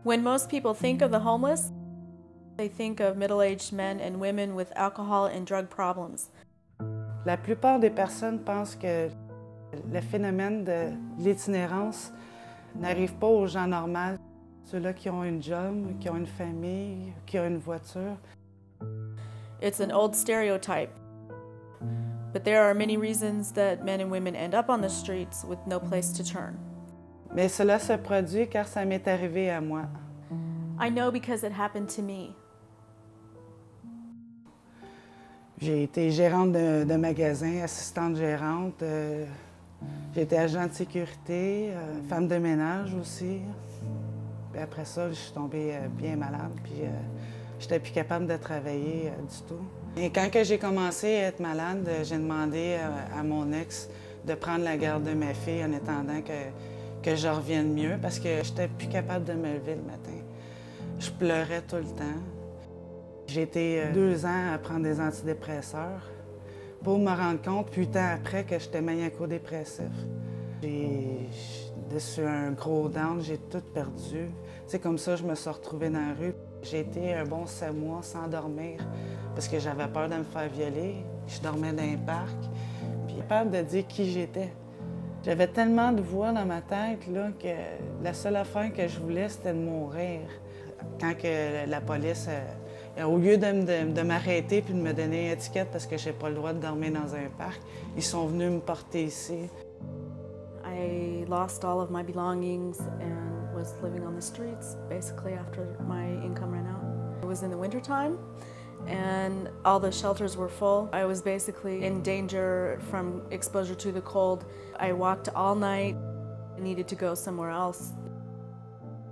When most people think of the homeless, they think of middle-aged men and women with alcohol and drug problems. La plupart des personnes pensent que le phénomène de l'itinérance n'arrive pas aux gens normaux, ceux-là qui ont une job, qui ont une famille, qui ont une voiture. It's an old stereotype, but there are many reasons that men and women end up on the streets with no place to turn. Mais cela se produit car ça m'est arrivé à moi. I know because it happened to me. J'ai été gérante de magasin, assistante gérante. J'ai été agent de sécurité, femme de ménage aussi. Puis après ça, je suis tombée bien malade, puis j'étais plus capable de travailler du tout. Et quand j'ai commencé à être malade, j'ai demandé à mon ex de prendre la garde de ma fille en attendant que je revienne mieux, parce que j'étais plus capable de me lever le matin. Je pleurais tout le temps. J'ai été 2 ans à prendre des antidépresseurs pour me rendre compte, 8 ans après, que j'étais maniaco-dépressif. J'ai déçu un gros down, j'ai tout perdu. C'est comme ça que je me suis retrouvée dans la rue. J'ai été un bon 7 mois sans dormir parce que j'avais peur de me faire violer. Je dormais dans un parc, puis capable de dire qui j'étais. J'avais tellement de voix dans ma tête là, que la seule affaire que je voulais, c'était de mourir. Quand la police, au lieu de m'arrêter puis de me donner une étiquette parce que je n'ai pas le droit de dormir dans un parc, ils sont venus me porter ici. I lost all of my belongings and was living on the streets basically after my income ran out. It was in the wintertime and all the shelters were full. I was basically in danger from exposure to the cold. I walked all night. I needed to go somewhere else.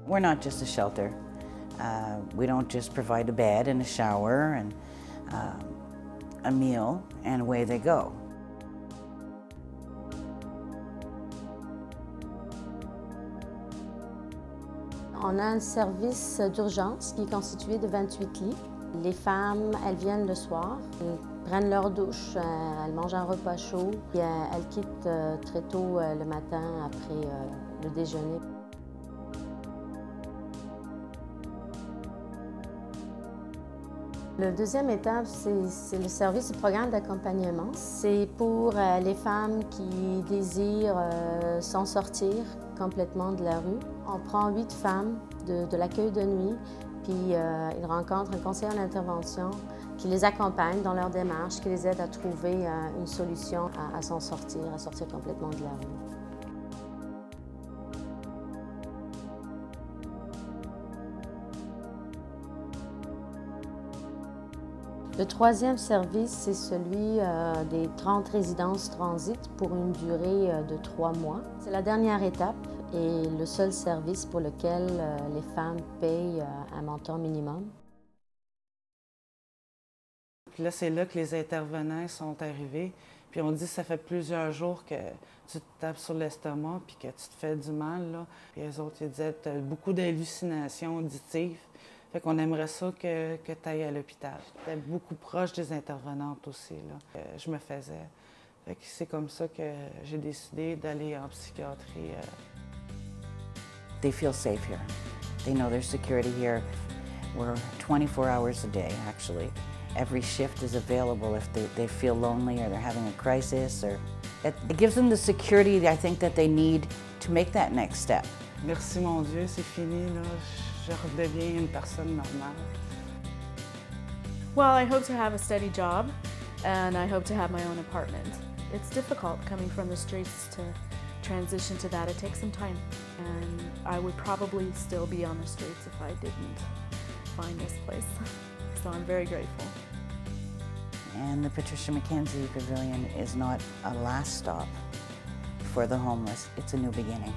We're not just a shelter. We don't just provide a bed and a shower and a meal and away they go. On a un service d'urgence qui est constitué de 28 lits. Les femmes, elles viennent le soir, elles prennent leur douche, elles mangent un repas chaud, et elles quittent très tôt le matin après le déjeuner. Le deuxième étape, c'est le service du programme d'accompagnement. C'est pour les femmes qui désirent s'en sortir complètement de la rue. On prend 8 femmes de l'accueil de nuit, puis ils rencontrent un conseiller en intervention qui les accompagne dans leur démarche, qui les aide à trouver une solution à s'en sortir, à sortir complètement de la rue. Le troisième service, c'est celui des 30 résidences transit pour une durée de 3 mois. C'est la dernière étape et le seul service pour lequel les femmes payent un montant minimum. Puis là, c'est là que les intervenants sont arrivés. Puis on dit que ça fait plusieurs jours que tu te tapes sur l'estomac puis que tu te fais du mal, là. Puis eux autres, ils disaient tu as beaucoup d'hallucinations auditives. Fait qu'on aimerait ça que tu ailles à l'hôpital. J'étais beaucoup proche des intervenantes aussi, là. Je me faisais. Fait que c'est comme ça que j'ai décidé d'aller en psychiatrie. They feel safe here. They know there's security here. We're 24 hours a day, actually. Every shift is available if they feel lonely or they're having a crisis. Or it gives them the security, I think, that they need to make that next step. Merci mon Dieu, c'est fini, là. Je redeviens une personne normale. Well, I hope to have a steady job and I hope to have my own apartment. It's difficult coming from the streets to transition to that. It takes some time and I would probably still be on the streets if I didn't find this place. So I'm very grateful. And the Patricia McKenzie Pavilion is not a last stop for the homeless. It's a new beginning.